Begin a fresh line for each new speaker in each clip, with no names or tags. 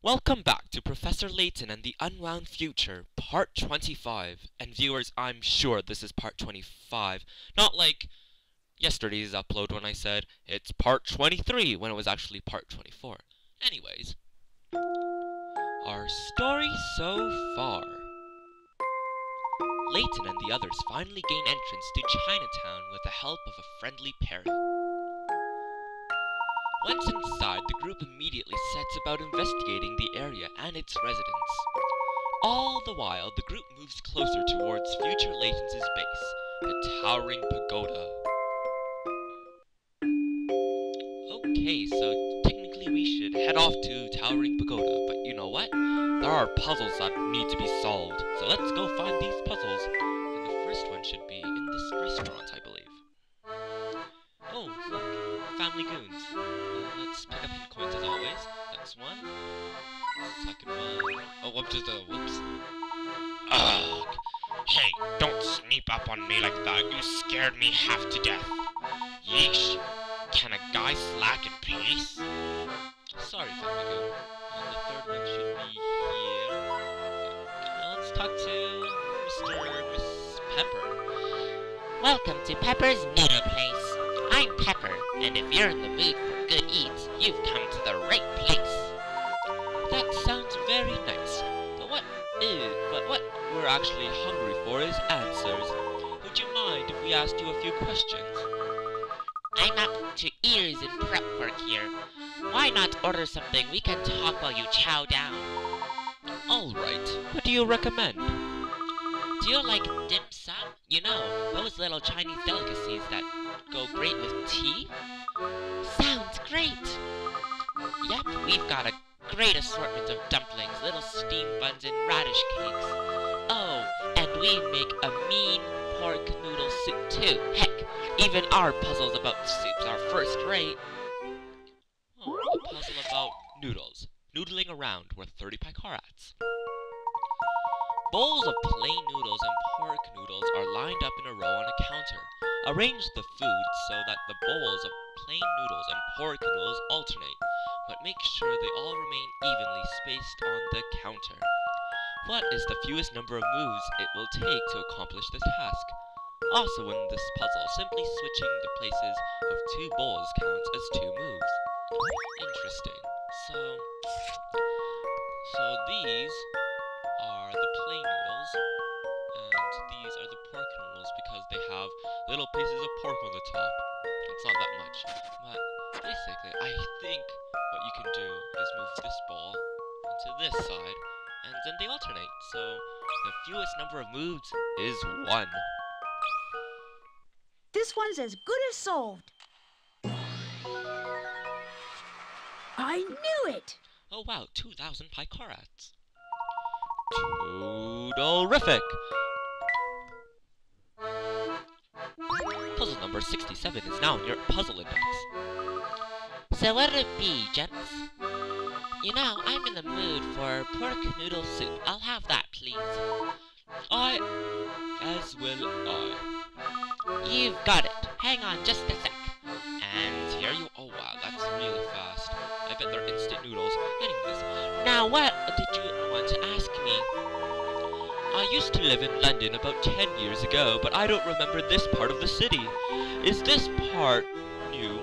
Welcome back to Professor Layton and the Unwound Future, Part 25. And viewers, I'm sure this is Part 25. Not like yesterday's upload when I said it's Part 23 when it was actually Part 24. Anyways, our story so far. Layton and the others finally gain entrance to Chinatown with the help of a friendly parrot. Once inside, the group immediately sets about investigating the area and its residents. All the while, the group moves closer towards future Layton's base, the towering pagoda. Okay, so technically we should head off to towering pagoda, but you know what? There are puzzles that need to be solved, so let's go find these puzzles. And the first one should be in this restaurant, I believe. Oh, look, Family Goons. Let's pick up hit coins as always. That's one. Second one. Oh, whoops. Ugh. Hey, don't sneak up on me like that. You scared me half to death. Yeesh. Can a guy slack in peace? Sorry, Family Goon. And the third one should be here. Now let's talk to Mr. or Miss Pepper.
Welcome to Pepper's Noodle Place. I'm Pepper, and if you're in the mood for good eats, you've come to the right place.
That sounds very nice. But what we're actually hungry for is answers. Would you mind if we asked you a few questions?
I'm up to ears in prep work here. Why not order something we can talk while you chow down?
Alright, what do you recommend?
Do you like dim sum? You know, those little Chinese delicacies that go great with tea? Sounds great! Yep, we've got a great assortment of dumplings, little steamed buns, and radish cakes. Oh, and we make a mean pork noodle soup too. Heck, even our puzzles about soups are first rate.
Oh, a puzzle about noodles. Noodling around worth 30 picarats. Bowls of plain noodles and pork noodles are lined up in a row on a counter. Arrange the food so that the bowls of plain noodles and pork noodles alternate, but make sure they all remain evenly spaced on the counter. What is the fewest number of moves it will take to accomplish this task? Also in this puzzle, simply switching the places of two bowls counts as two moves. Interesting. So these are the plain noodles, and these are the pork noodles because they have little pieces of pork on the top. It's not that much, but basically I think what you can do is move this bowl onto this side, and then they alternate, so the fewest number of moves is 1.
This one's as good as solved. I knew it!
Oh wow, 2,000 picarats. Toodle-rific! Puzzle number 67 is now in your puzzle index.
So what'll it be, gents? You know, I'm in the mood for pork noodle soup. I'll have that, please.
As will I.
You've got it. Hang on just a sec.
And here you... Oh wow, that's really fast. I bet they're instant noodles. Anyways,
Now what did you want to ask me?
I used to live in London about 10 years ago, but I don't remember this part of the city. Is this part new?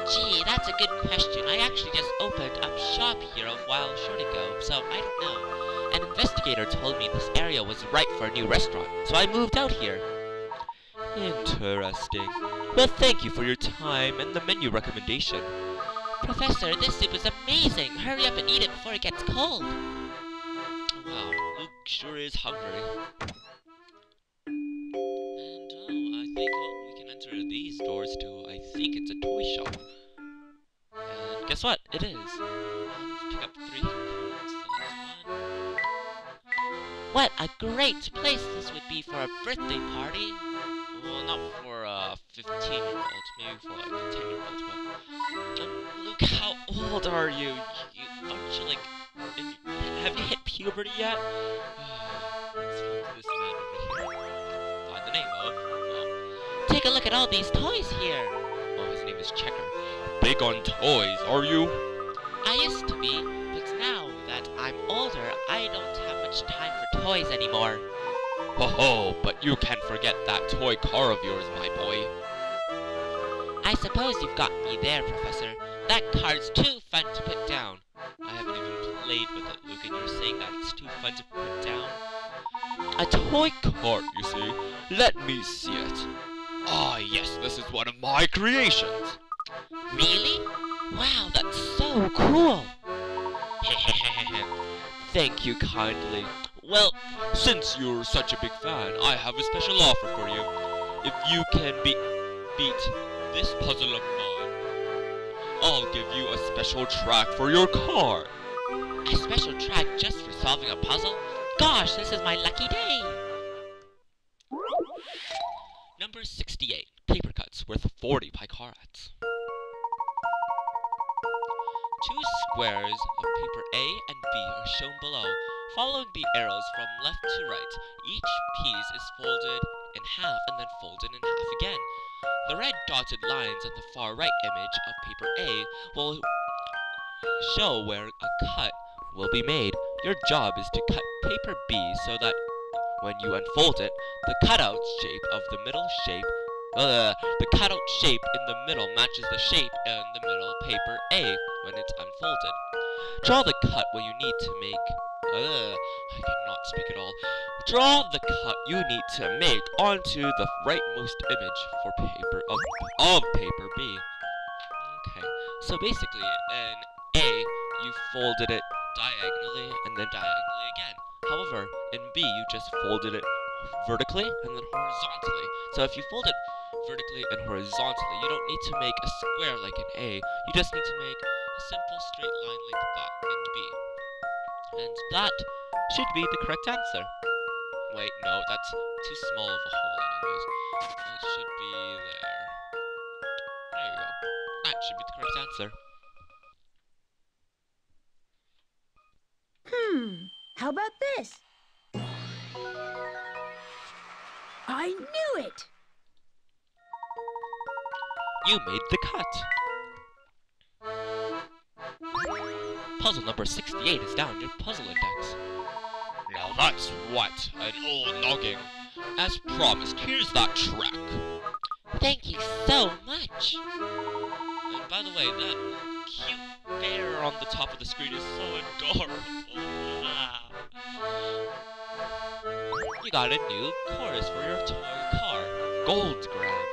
Gee, that's a good question. I actually just opened up shop here a while short ago, so I don't know. An investigator told me this area was right for a new restaurant, so I moved out here.
Interesting. Well, thank you for your time and the menu recommendation.
Professor, this soup is amazing. Hurry up and eat it before it gets cold.
Wow, Luke sure is hungry. And I think we can enter these doors to, I think it's a toy shop. And guess what? It is. Let's pick up 3 cards. So that's 1.
What a great place this would be for a birthday party.
Well, not for a 15-year-old, maybe for like a 10-year-old, but... Luke, how old are you? Aren't you like... Have you hit puberty yet? Let's talk to this man over here. By the name of... Oh.
Take a look at all these toys here.
Oh, his name is Checker. Big on toys, are you?
I used to be, but I'm older, I don't have much time for toys anymore.
Ho ho, but you can't forget that toy car of yours, my boy.
I suppose you've got me there, Professor. That car's too fun to put down.
I haven't even played with it, Luke, and you're saying that it's too fun to put down?
A toy
Cart, you see? Let me see it. Ah, yes, this is one of my creations.
Really? Wow, that's so cool.
Thank you kindly. Well, since you're such a big fan, I have a special offer for you. If you can beat this puzzle of mine, I'll give you a special track for your car.
A special track just for solving a puzzle? Gosh, this is my lucky day.
Number 68. Paper cuts worth 40 picarats. Two squares of paper A and B are shown below. Following the arrows from left to right, each piece is folded in half and then folded in half again. The red dotted lines on the far right image of paper A will show where a cut will be made. Your job is to cut paper B so that when you unfold it, the cutout shape in the middle matches the shape in the middle paper A when it's unfolded. Draw the cut where you need to make. I cannot speak at all. Draw the cut you need to make onto the rightmost image for paper of paper B. Okay, so basically in A you folded it diagonally and then diagonally again. However, in B you just folded it vertically and then horizontally. So if you fold it vertically and horizontally, you don't need to make a square like in A. You just need to make a simple straight line like that in B. And that should be the correct answer. Wait, no, that's too small of a hole anyways. It should be there. There you go. That should be the correct answer.
How about this? I knew it!
You made the cut. Puzzle number 68 is down your puzzle index. Now that's what? An old noggin. As promised, here's that track.
Thank you so much.
And by the way, that cute bear on the top of the screen is so adorable. You got a new chorus for your toy car. Gold grab.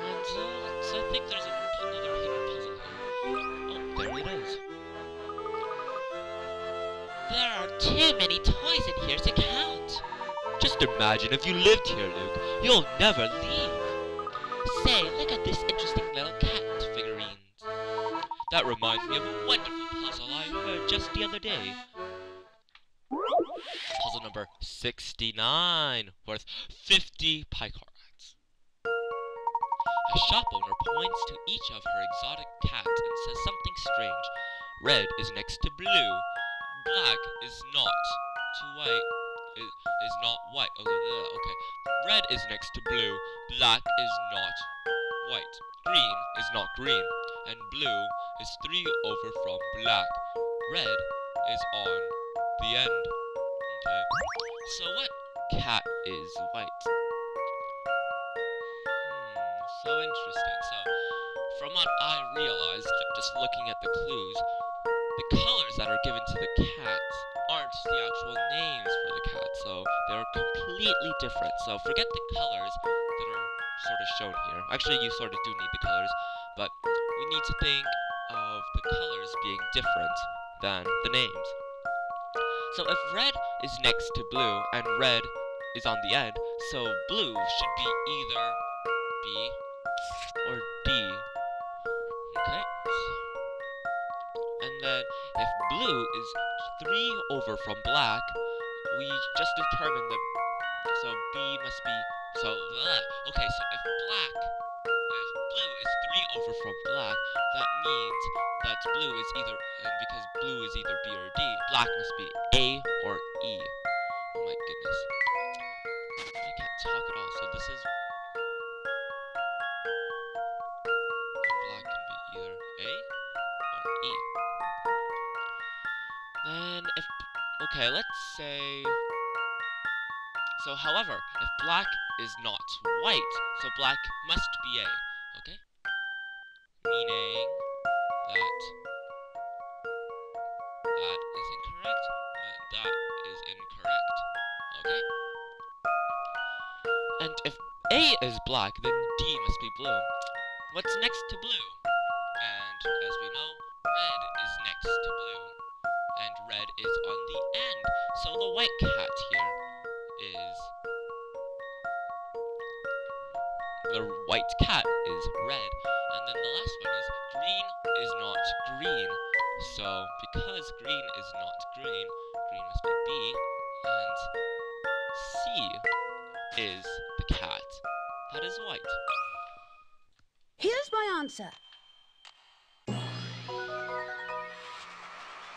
And so I think there's another hidden puzzle here. Oh, there it is.
There are too many toys in here to count.
Just imagine if you lived here, Luke. You'll never leave.
Say, look at this interesting little cat figurines.
That reminds me of a wonderful puzzle I heard just the other day. Puzzle number 69, worth 50 picarats. A shop owner points to each of her exotic cats and says something strange. Red is next to blue. Black is not to white. Is not white. Okay. Red is next to blue. Black is not white. Green is not green. And blue is 3 over from black. Red is on the end. Okay. So what cat is white? So interesting. So, from what I realized, just looking at the clues, the colors that are given to the cats aren't the actual names for the cat, so they're completely different. So forget the colors that are sort of shown here. Actually, you sort of do need the colors, but we need to think of the colors being different than the names. So if red is next to blue and red is on the end, so blue should be either B or D. Okay. And then if blue is 3 over from black, we just determined that, so B must be, okay, so if blue is 3 over from black, that means that blue is either, and because blue is either B or D, black must be A or E. Oh my goodness. I can't talk at all, so this is, and black can be either A or E. Then if... Okay, let's say... So, however, if black is not white, so black must be A, okay? Meaning that that is incorrect, that is incorrect, okay? And if A is black, then D must be blue. What's next to blue? And as we know, red is next to blue. And red is on the end. So the white cat here is... The white cat is red. And then the last one is green is not green. So because green is not green, green must be B. And C is the cat. That is white.
Here's my answer.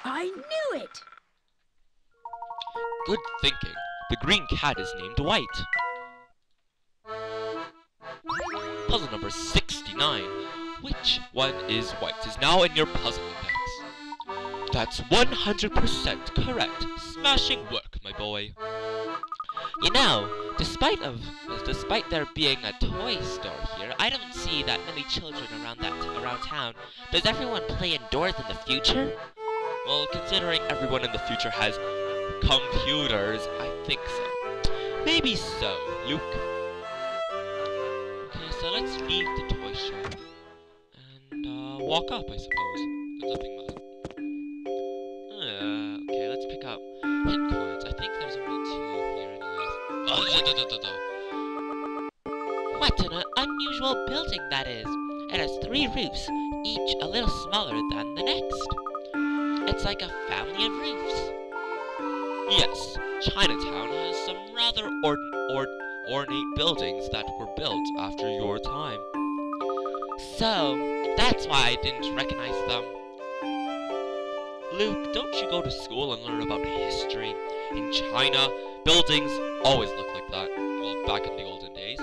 I knew it!
Good thinking. The green cat is named White. Puzzle number 69. Which one is white is now in your puzzle index. That's 100% correct. Smashing work, my boy.
You know, despite there being a toy store here, I don't see that many children around town. Does everyone play indoors in the future?
Well, considering everyone in the future has computers, I think so. Maybe so, Luke. Okay, so let's leave the toy shop and walk up, I suppose. There's nothing much. Okay, let's pick up hit coins. I think there's only 2 here anyways.
What an unusual building that is. It has 3 roofs, each a little smaller than the next. It's like a family of roofs.
Yes, Chinatown has some rather ornate buildings that were built after your time.
So, that's why I didn't recognize them.
Luke, don't you go to school and learn about history? In China, buildings always look like that. Well, back in the olden days.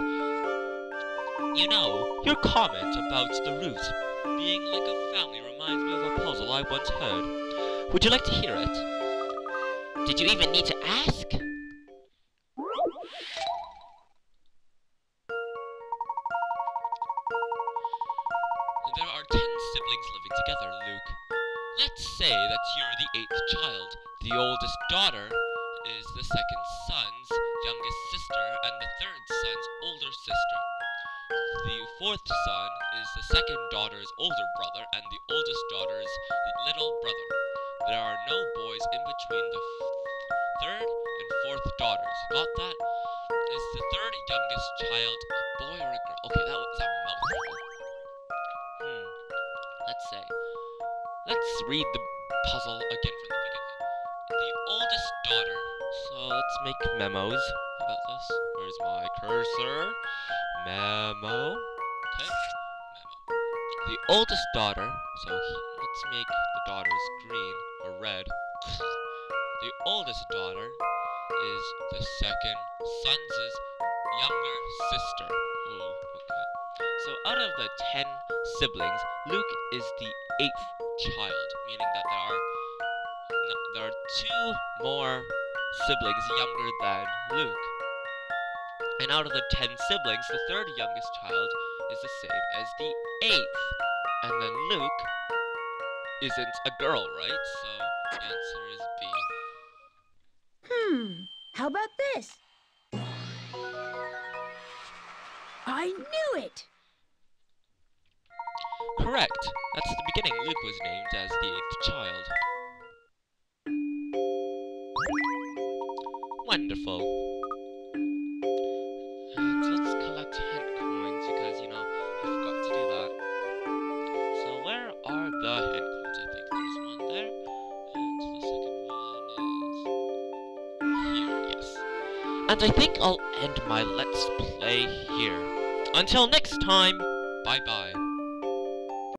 You know, your comment about the roofs being like a family reminds me of a puzzle I once heard. Would you like to hear it?
Did you even need to ask?
There are 10 siblings living together, Luke. Let's say that you're the 8th child. The oldest daughter is the second son's youngest sister and the third son's older sister. The 4th son is the second daughter's older brother and the oldest daughter's little brother. There are no boys in between the 3rd and 4th daughters. Got that? Is the 3rd youngest child a boy or a girl? Okay, that was a mouthful. Let's say. Let's read the puzzle again from the beginning. The oldest daughter. So let's make memos about this. Where's my cursor? Memo. Okay. Memo. The oldest daughter. So let's make the daughters green or red. The oldest daughter is the second son's younger sister. Oh, okay. So out of the 10 siblings, Luke is the 8th child, meaning that there are 2 more siblings younger than Luke. And out of the 10 siblings, the 3rd youngest child is the same as the 8th. And then Luke isn't a girl, right? So the answer is B.
How about this? I knew it!
Correct. That's the beginning. Luke was named as the 8th child. Wonderful. And let's collect hint coins because, you know, I forgot to do that. So where are the hint coins? I think there's one there. And the second one is here, yes. And I think I'll end my Let's Play here. Until next time, bye-bye.